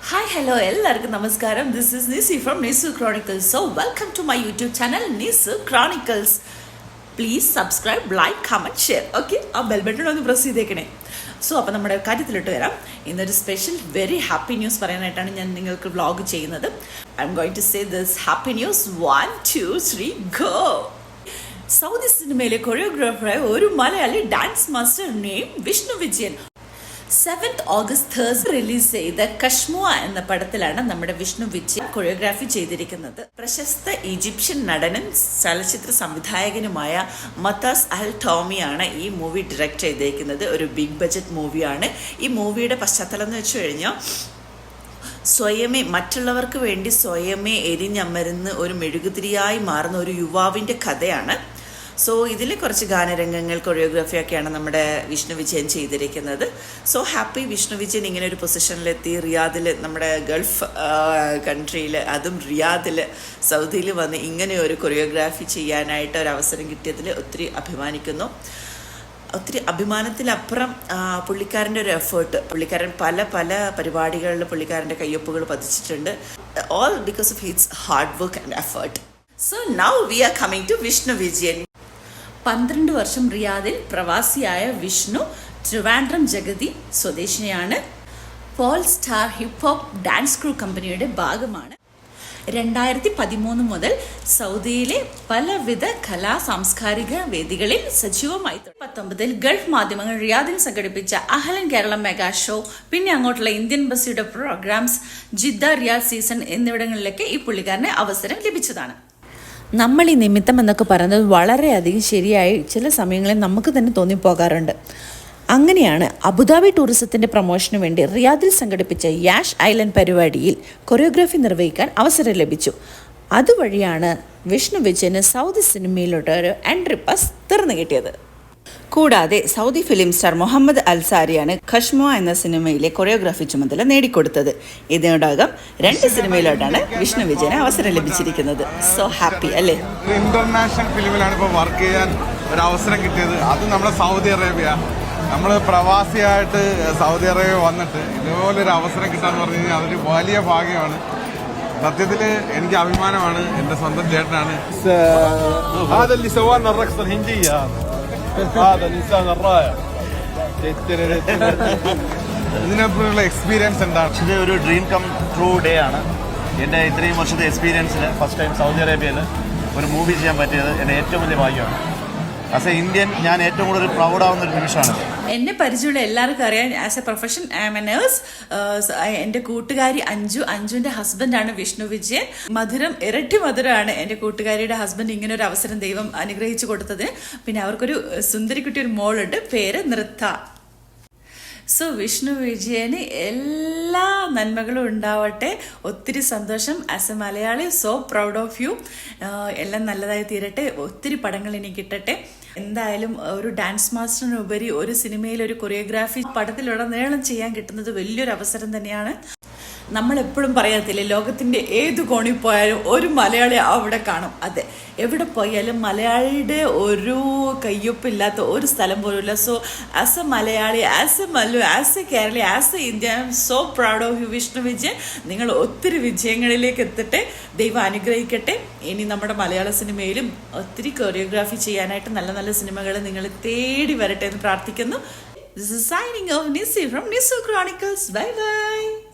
Hi, hello, എല്ലാവർക്കും നമസ്കാരം. This is Nisi from Nisu Chronicles. So, welcome to my YouTube channel, Nisu Chronicles. Please subscribe, like, comment, share. Okay? ആ bell button ഒന്ന് press ചെയ്തേക്കണേ. So അപ്പോൾ നമ്മുടെ കാര്യത്തിലോട്ട് വരാം. ഇന്നൊരു സ്പെഷ്യൽ വെരി ഹാപ്പി ന്യൂസ് പറയാനായിട്ടാണ് ഞാൻ നിങ്ങൾക്ക് വ്ളോഗ് ചെയ്യുന്നത്. I am going to say this happy news 1, 2, 3, go. Saudi സിനിമയിലെ കൊറിയോഗ്രാഫറായ ഒരു Malayali dance master name Vishnu Vijayan 7th August Thursday release ചെയ്ത കശ്മോ എന്ന പടത്തിലാണ് നമ്മുടെ വിഷ്ണു വിജയൻ കൊറിയോഗ്രാഫി ചെയ്തിരിക്കുന്നത്. പ്രശസ്ത ഈജിപ്ഷ്യൻ നടനും ചലച്ചിത്ര സംവിധായകനുമായ മത്താസ് അൽ ടോമിയാണ് ഈ മൂവി ഡയറക്റ്റ് ചെയ്തിരിക്കുന്നത്. ഒരു ബിഗ് ബഡ്ജറ്റ് മൂവിയാണ്. ഈ മൂവിയുടെ പശ്ചാത്തലം എന്ന് വെച്ച് കഴിഞ്ഞാൽ സ്വയമേ മറ്റുള്ളവർക്ക് വേണ്ടി സ്വയമേ എരിഞ്ഞമരുന്ന് ഒരു മെഴുകുതിരിയായി മാറുന്ന ഒരു യുവാവിൻ്റെ കഥയാണ്. സോ ഇതിൽ കുറച്ച് ഗാനരംഗങ്ങൾ കൊറിയോഗ്രാഫിയൊക്കെയാണ് നമ്മുടെ വിഷ്ണു വിജയൻ ചെയ്തിരിക്കുന്നത്. സോ ഹാപ്പി വിഷ്ണു വിജയൻ ഇങ്ങനെ ഒരു പൊസിഷനിലെത്തി. റിയാദിൽ നമ്മുടെ ഗൾഫ് കൺട്രിയിൽ, അതും റിയാദിൽ സൗദിയിൽ വന്ന് ഇങ്ങനെ ഒരു കൊറിയോഗ്രാഫി ചെയ്യാനായിട്ട് ഒരു അവസരം കിട്ടിയതിൽ ഒത്തിരി അഭിമാനിക്കുന്നു. ഒത്തിരി അഭിമാനത്തിലപ്പുറം പുള്ളിക്കാരൻ്റെ ഒരു എഫേർട്ട്, പുള്ളിക്കാരൻ പല പല പരിപാടികളിൽ പുള്ളിക്കാരൻ്റെ കയ്യൊപ്പുകൾ പതിച്ചിട്ടുണ്ട്. All because of his hard work and effort. So now we are coming to Vishnu Vijayan. 12 വർഷം റിയാദിൽ പ്രവാസിയായ വിഷ്ണു ട്രിവാൻഡ്രം ജഗതി സ്വദേശിനിയാണ്. Pole star hip hop dance crew കമ്പനിയുടെ ഭാഗമാണ്. 2013 മുതൽ സൗദിയിലെ പലവിധ കലാ സാംസ്കാരിക വേദികളിൽ സജീവമായി. 19 ഗൾഫ് മാധ്യമങ്ങൾ റിയാദിൽ സംഘടിപ്പിച്ച അഹ്ലൻ കേരളം മെഗാ ഷോ, പിന്നെ അങ്ങോട്ടുള്ള ഇന്ത്യൻ എംബസിയുടെ പ്രോഗ്രാംസ്, ജിദ്ദ റിയാദ് സീസൺ എന്നിവിടങ്ങളിലൊക്കെ ഈ പുള്ളിക്കാരന് അവസരം ലഭിച്ചതാണ്. നമ്മൾ ഈ നിമിത്തം എന്നൊക്കെ പറയുന്നത് വളരെയധികം ശരിയായി ചില സമയങ്ങളിൽ നമുക്ക് തന്നെ തോന്നിപ്പോകാറുണ്ട്. അങ്ങനെയാണ് അബുദാബി ടൂറിസത്തിൻ്റെ പ്രൊമോഷന് വേണ്ടി റിയാദിൽ സംഘടിപ്പിച്ച യാഷ് ഐലൻഡ് പരിപാടിയിൽ കൊറിയോഗ്രാഫി നിർവഹിക്കാൻ അവസരം ലഭിച്ചു. അതുവഴിയാണ് വിഷ്ണു വിജയന് സൗദി സിനിമയിലോട്ട് ഒരു എൻട്രി പാസ് തുറന്നു കിട്ടിയത്. കൂടാതെ സൗദി ഫിലിം സ്റ്റാർ മുഹമ്മദ് അൽസാരിയാണ് കശ്മോ എന്ന സിനിമയിലെ കൊറിയോഗ്രാഫി ചുമതല നേടിക്കൊടുത്തത്. ഇതിനോടകം 2 സിനിമയിലോട്ടാണ് വിഷ്ണു വിജയന് അവസരം ലഭിച്ചിരിക്കുന്നത്. സോ ഹാപ്പി അല്ലേ? ഇന്റർനാഷണൽ ഫിലിമിലാണ് ഇപ്പോൾ വർക്ക് ചെയ്യാൻ ഒരു അവസരം കിട്ടിയത്. അത് നമ്മുടെ സൗദി അറേബ്യ. നമ്മൾ പ്രവാസിയായിട്ട് സൗദി അറേബ്യ വന്നിട്ട് ഇതുപോലൊരു അവസരം കിട്ടാന്ന് പറഞ്ഞു കഴിഞ്ഞാൽ അതൊരു വലിയ ഭാഗ്യമാണ്. സത്യത്തിൽ എനിക്ക് അഭിമാനമാണ്. എൻ്റെ സ്വന്തം ചേട്ടനാണ്. ഇതിനൊക്കെയുള്ള എക്സ്പീരിയൻസ് എന്താണ്? ഇത് ഒരു ഡ്രീം കം ട്രൂ ഡേ ആണ്. എൻ്റെ ഇത്രയും വർഷത്തെ എക്സ്പീരിയൻസിൽ ഫസ്റ്റ് ടൈം സൗദി അറേബ്യയിൽ ഒരു മൂവി ചെയ്യാൻ പറ്റിയത് എൻ്റെ ഏറ്റവും വലിയ ഭാഗ്യമാണ്. ആസ് എ ഇന്ത്യൻ ഞാൻ ഏറ്റവും കൂടുതൽ പ്രൗഡാവുന്ന ഒരു നിമിഷമാണ്. എന്നെ പരിചയമുള്ള എല്ലാവർക്കും അറിയാം. As A profession I M A nurse. എൻ്റെ കൂട്ടുകാരി അഞ്ജുവിൻ്റെ ഹസ്ബൻഡാണ് വിഷ്ണു വിജയൻ. മധുരം ഇരട്ടി മധുരമാണ് എൻ്റെ കൂട്ടുകാരിയുടെ ഹസ്ബൻഡ് ഇങ്ങനെ ഒരു അവസരം ദൈവം അനുഗ്രഹിച്ചു കൊടുത്തത്. പിന്നെ അവർക്കൊരു സുന്ദരിക്കുട്ടി ഒരു മോളുണ്ട്, പേര് നൃത്ത. സോ വിഷ്ണു വിജയന് എല്ലാ നന്മകളും ഉണ്ടാവട്ടെ. ഒത്തിരി സന്തോഷം. As a Malayali so proud of you. എല്ലാം നല്ലതായി തീരട്ടെ. ഒത്തിരി പടങ്ങൾ ഇനി കിട്ടട്ടെ. എന്തായാലും ഒരു ഡാൻസ് മാസ്റ്ററിനുപരി ഒരു സിനിമയിൽ ഒരു കൊറിയോഗ്രാഫി പടത്തിലുടനീളം ചെയ്യാൻ കിട്ടുന്നത് വലിയൊരു അവസരം തന്നെയാണ്. നമ്മളെപ്പോഴും പറയത്തില്ലേ, ലോകത്തിൻ്റെ ഏത് കോണിൽ പോയാലും ഒരു മലയാളി അവിടെ കാണും. അതെ, എവിടെ പോയാലും മലയാളിയുടെ ഒരു കയ്യൊപ്പില്ലാത്ത ഒരു സ്ഥലം പോലുമില്ല. So as a Malayali, as a Mallu, as a Kerali, as a India, I am so proud of you Vishnu Vijayan. നിങ്ങൾ ഒത്തിരി വിജയങ്ങളിലേക്ക് എത്തട്ടെ. ദൈവം അനുഗ്രഹിക്കട്ടെ. ഇനി നമ്മുടെ മലയാള സിനിമയിലും ഒത്തിരി കൊറിയോഗ്രാഫി ചെയ്യാനായിട്ട് നല്ല നല്ല സിനിമകൾ നിങ്ങൾ തേടി വരട്ടെ എന്ന് പ്രാർത്ഥിക്കുന്നു. This is signing off, Nisi from Nisu Chronicles. Bye bye.